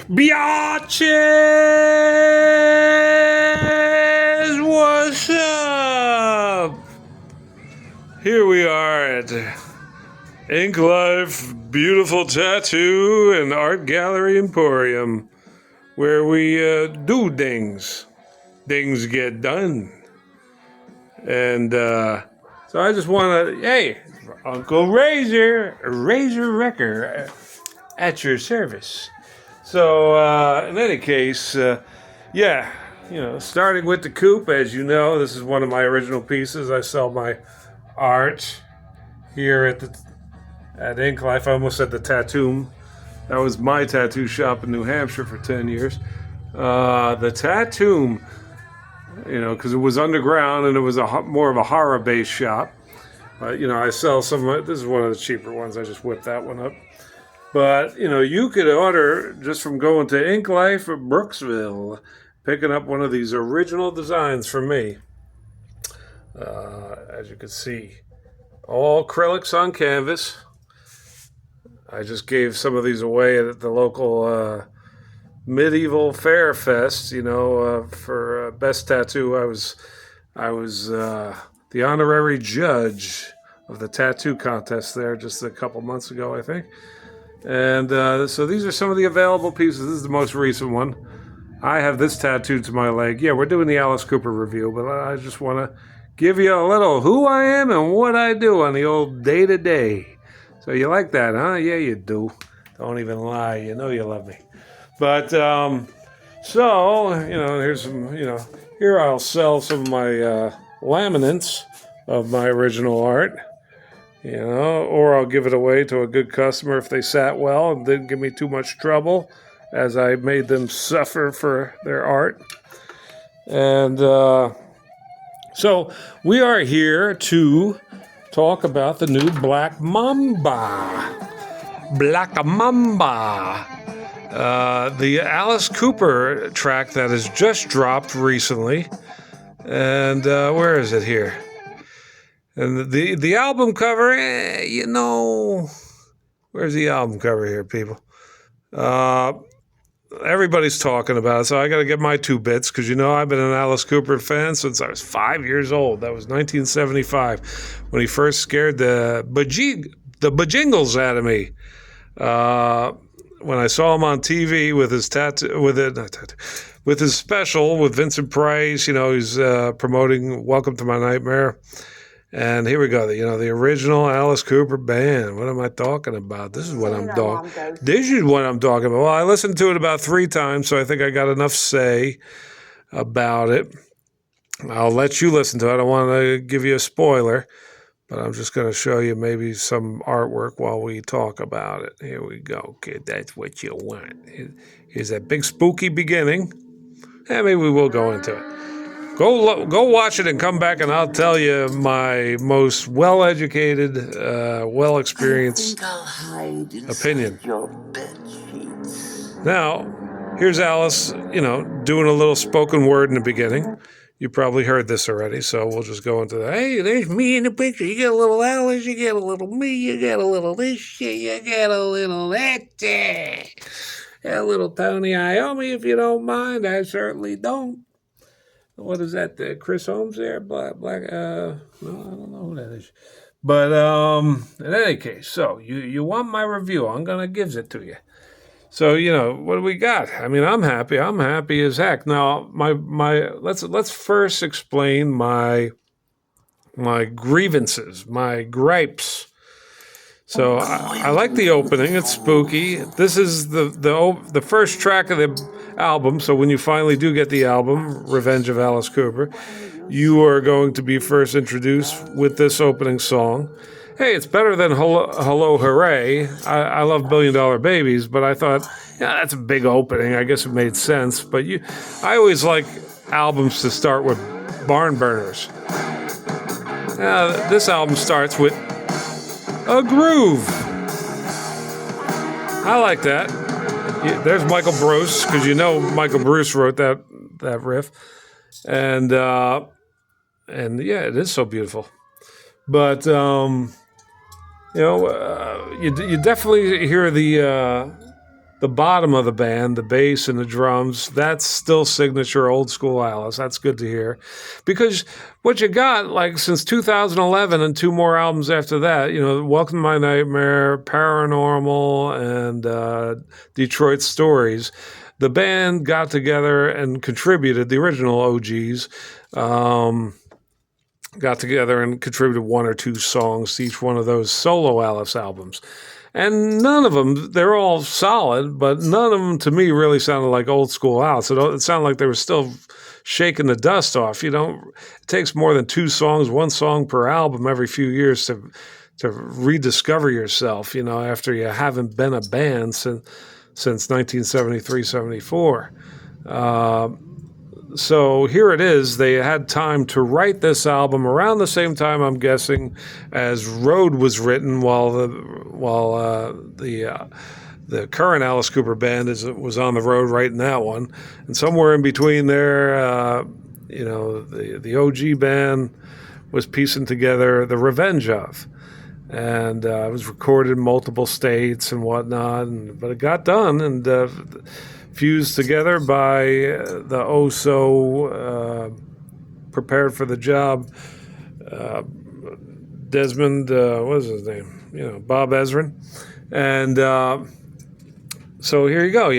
Biatches! What's up? Here we are at Ink Life Beautiful Tattoo and Art Gallery Emporium, where we do things. Things get done. And so I just want to, hey, Uncle Razor Wrecker at your service. So, in any case, yeah, starting with the Coop, as you know, this is one of my original pieces. I sell my art here at Ink Life. I almost said the Tattoo. That was my tattoo shop in New Hampshire for 10 years. The Tattoo, because it was underground and it was more of a horror-based shop. I sell this is one of the cheaper ones. I just whipped that one up. But, you could order just from going to Ink Life at Brooksville, picking up one of these original designs from me. As you can see, all acrylics on canvas. I just gave some of these away at the local medieval fair fest, for best tattoo. I was the honorary judge of the tattoo contest there just a couple months ago, I think. And so these are some of the available pieces. This is the most recent one. I have this tattooed to my leg. Yeah, we're doing the Alice Cooper review, but I just want to give you a little who I am and what I do on the old day-to-day. So you like that, huh? Yeah, you do. Don't even lie. You know you love me. But, here's some, here I'll sell some of my laminates of my original art. Or I'll give it away to a good customer if they sat well and didn't give me too much trouble as I made them suffer for their art. And so we are here to talk about the new Black Mamba. Black Mamba. The Alice Cooper track that has just dropped recently. And where is it here? And the album cover, where's the album cover here, people? Everybody's talking about it, so I got to get my 2 bits, because I've been an Alice Cooper fan since I was 5 years old. That was 1975, when he first scared the bajingles out of me. When I saw him on TV with his with his special with Vincent Price, he's promoting Welcome to My Nightmare. And here we go, the original Alice Cooper band. What am I talking about? This is what I'm talking about. This is what I'm talking about. Well, I listened to it about 3 times, so I think I got enough say about it. I'll let you listen to it. I don't want to give you a spoiler, but I'm just going to show you maybe some artwork while we talk about it. Here we go. Okay, that's what you want. Here's that big spooky beginning. And maybe we will go into it. Go watch it and come back, and I'll tell you my most well-educated, well-experienced opinion. Now, here's Alice, doing a little spoken word in the beginning. You probably heard this already, so we'll just go into that. Hey, there's me in the picture. You get a little Alice, you get a little me, you get a little this shit, you get a little that. A little Tony Iommi, if you don't mind. I certainly don't. What is that? Chris Holmes there? Black. No, I don't know who that is. But in any case, so you want my review? I'm gonna give it to you. So what do we got? I mean, I'm happy. I'm happy as heck. Now, let's first explain my grievances, my gripes. So I like the opening. It's spooky. This is the first track of the album. So when you finally do get the album, Revenge of Alice Cooper, you are going to be first introduced with this opening song. Hey, it's better than Hello Hooray. I love $1 Billion Babies, but I thought, that's a big opening. I guess it made sense. But I always like albums to start with barn burners. This album starts with a groove. I like that. There's Michael Bruce, because Michael Bruce wrote that riff, and yeah, it is so beautiful. But you definitely hear the the bottom of the band, the bass and the drums, that's still signature old school Alice. That's good to hear. Because what you got, like since 2011 and two more albums after that, Welcome to My Nightmare, Paranormal, and Detroit Stories, the band got together and contributed, the original OGs, got together and contributed one or two songs to each one of those solo Alice albums. And none of them, they're all solid, but none of them to me really sounded like old school Alice. It sounded like they were still shaking the dust off. It takes more than two songs, one song per album every few years to rediscover yourself, after you haven't been a band since 1973, 74. So here it is. They had time to write this album around the same time, I'm guessing, as Road was written, while the current Alice Cooper band was on the road writing that one. And somewhere in between there, the OG band was piecing together The Revenge Of. And it was recorded in multiple states and whatnot, but it got done and fused together by the prepared for the job Desmond, what is his name? Bob Ezrin. And so here you go.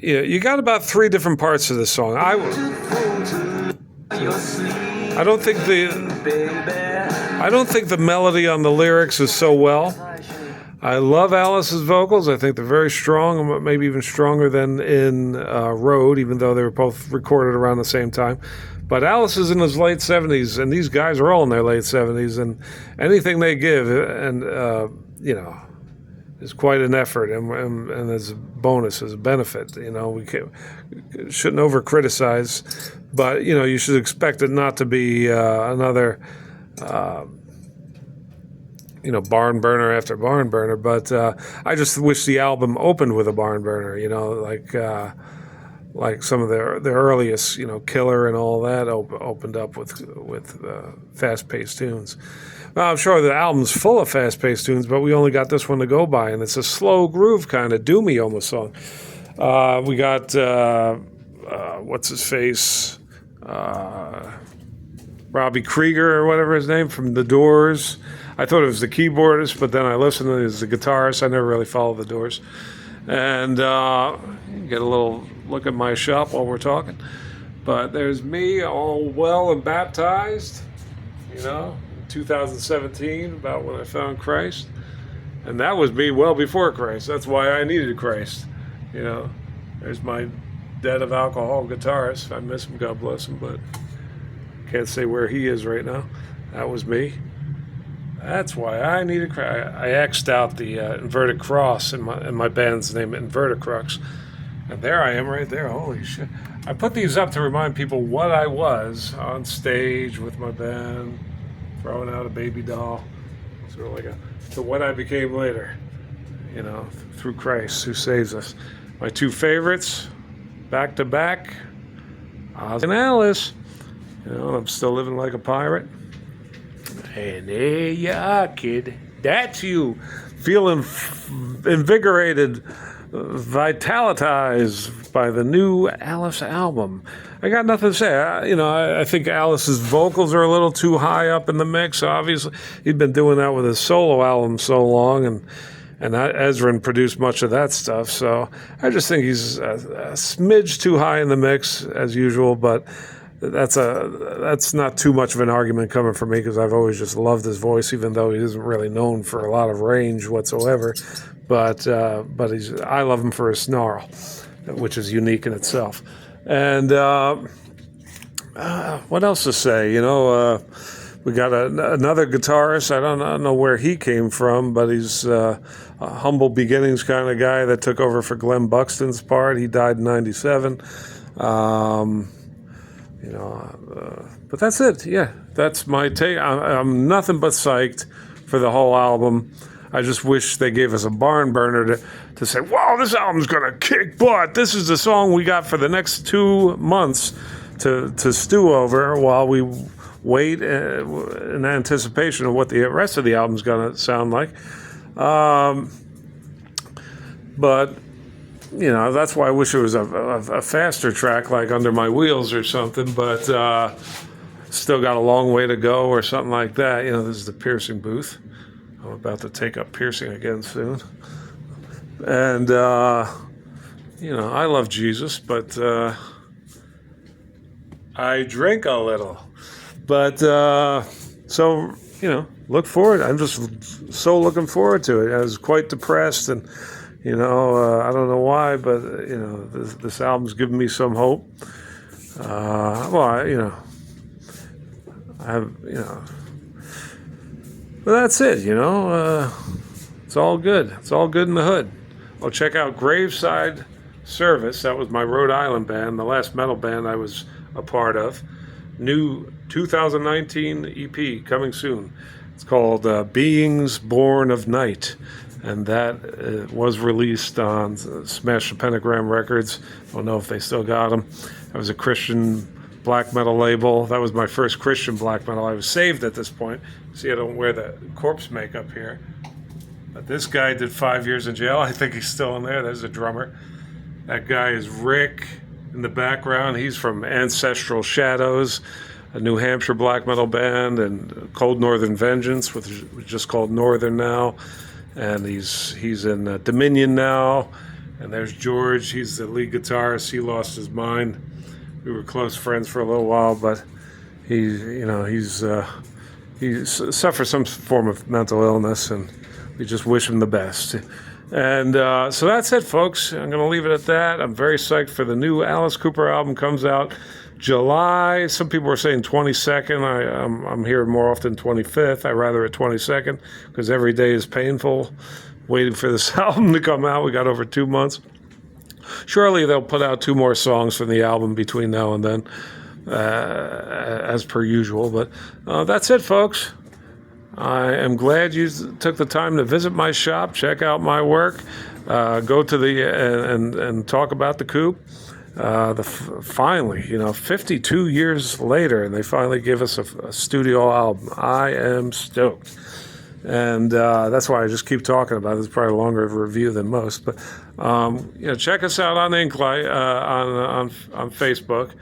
You got about three different parts of this song. I don't think the melody on the lyrics is so well. I love Alice's vocals. I think they're very strong, maybe even stronger than in Road, even though they were both recorded around the same time. But Alice is in his late 70s, and these guys are all in their late 70s, and anything they give, is quite an effort, and as a bonus, as a benefit. We shouldn't over-criticize, but, you should expect it not to be another... barn burner after barn burner, but I just wish the album opened with a barn burner, like some of their earliest, Killer and all that opened up with fast-paced tunes. Well, I'm sure the album's full of fast-paced tunes, but we only got this one to go by, and it's a slow groove kind of doomy almost song. We got what's his face, Robbie Krieger or whatever his name from The Doors. I thought it was the keyboardist, but then I listened to it as the guitarist. I never really followed The Doors. And get a little look at my shop while we're talking. But there's me, all well and baptized, 2017, about when I found Christ. And that was me well before Christ. That's why I needed Christ. There's my dead of alcohol guitarist. I miss him, God bless him, but can't say where he is right now. That was me. That's why I needed Christ. I X'd out the inverted cross in my band's name, Inverted Crux. And there I am right there. Holy shit. I put these up to remind people what I was on stage with my band, throwing out a baby doll. Sort of like to what I became later, through Christ who saves us. My two favorites, back to back, Oz and Alice. I'm still living like a pirate. And there you are, kid. That's you. Feeling invigorated, vitalized by the new Alice album. I got nothing to say. I think Alice's vocals are a little too high up in the mix, obviously. He'd been doing that with his solo album so long, and Ezrin produced much of that stuff. So I just think he's a smidge too high in the mix, as usual, but... That's not too much of an argument coming from me because I've always just loved his voice, even though he isn't really known for a lot of range whatsoever. But I love him for his snarl, which is unique in itself. And what else to say? We got another guitarist. I don't know where he came from, but he's a humble beginnings kind of guy that took over for Glenn Buxton's part. He died in '97. But that's it. Yeah, that's my take. I'm nothing but psyched for the whole album. I just wish they gave us a barn burner to say, wow, this album's going to kick butt. This is the song we got for the next 2 months to stew over while we wait in anticipation of what the rest of the album's going to sound like. But that's why I wish it was a faster track, like Under My Wheels or something, but still got a long way to go or something like that. This is the piercing booth. I'm about to take up piercing again soon. And, I love Jesus, but I drink a little. But, so, look forward. I'm just so looking forward to it. I was quite depressed, and, I don't know why, but, this album's given me some hope. I have, but that's it, it's all good. It's all good in the hood. Well, check out Graveside Service. That was my Rhode Island band, the last metal band I was a part of. New 2019 EP coming soon. It's called Beings Born of Night, and that was released on Smash the Pentagram Records. I don't know if they still got them. That was a Christian black metal label. That was my first Christian black metal. I was saved at this point. See, I don't wear the corpse makeup here. But this guy did 5 years in jail. I think he's still in there. There's a drummer. That guy is Rick in the background. He's from Ancestral Shadows, a New Hampshire black metal band, and Cold Northern Vengeance, which is just called Northern now. And he's in Dominion now. And there's George. He's the lead guitarist. He lost his mind. We were close friends for a little while, but he suffers some form of mental illness, and we just wish him the best. And so that's it, folks. I'm going to leave it at that. I'm very psyched for the new Alice Cooper album. Comes out July. Some people are saying 22nd. I'm hearing more often 25th. I rather at 22nd because every day is painful waiting for this album to come out. We got over 2 months. Surely they'll put out 2 more songs from the album between now and then, as per usual. But that's it, folks. I am glad you took the time to visit my shop, check out my work, go to and talk about the Coop. Finally, 52 years later, and they finally give us a studio album. I am stoked. And that's why I just keep talking about it. It's probably a longer review than most. But, check us out on Inklight, on Facebook.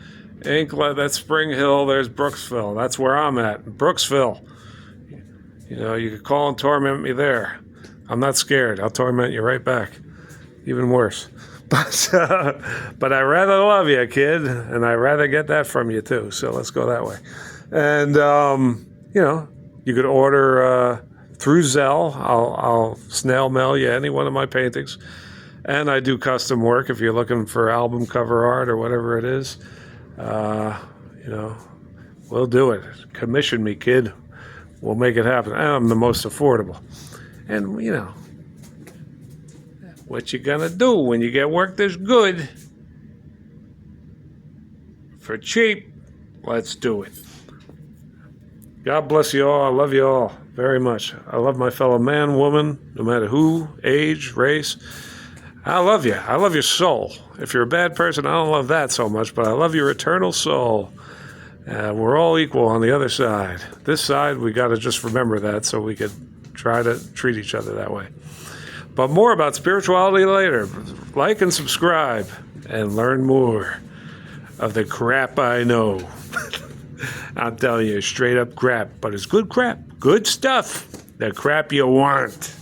Inklight, that's Spring Hill. There's Brooksville. That's where I'm at, Brooksville. You could call and torment me there. I'm not scared. I'll torment you right back. Even worse. But I rather love you, kid. And I rather get that from you, too. So let's go that way. And, you could order through Zelle. I'll snail mail you any one of my paintings. And I do custom work if you're looking for album cover art or whatever it is. We'll do it. Commission me, kid. We'll make it happen. I'm the most affordable. And, what you gonna do when you get work that's good? For cheap, let's do it. God bless you all. I love you all very much. I love my fellow man, woman, no matter who, age, race. I love you. I love your soul. If you're a bad person, I don't love that so much, but I love your eternal soul. We're all equal on the other side. This side, we got to just remember that so we could try to treat each other that way. But more about spirituality later. Like and subscribe and learn more of the crap I know. I'm telling you, straight up crap. But it's good crap. Good stuff. The crap you want.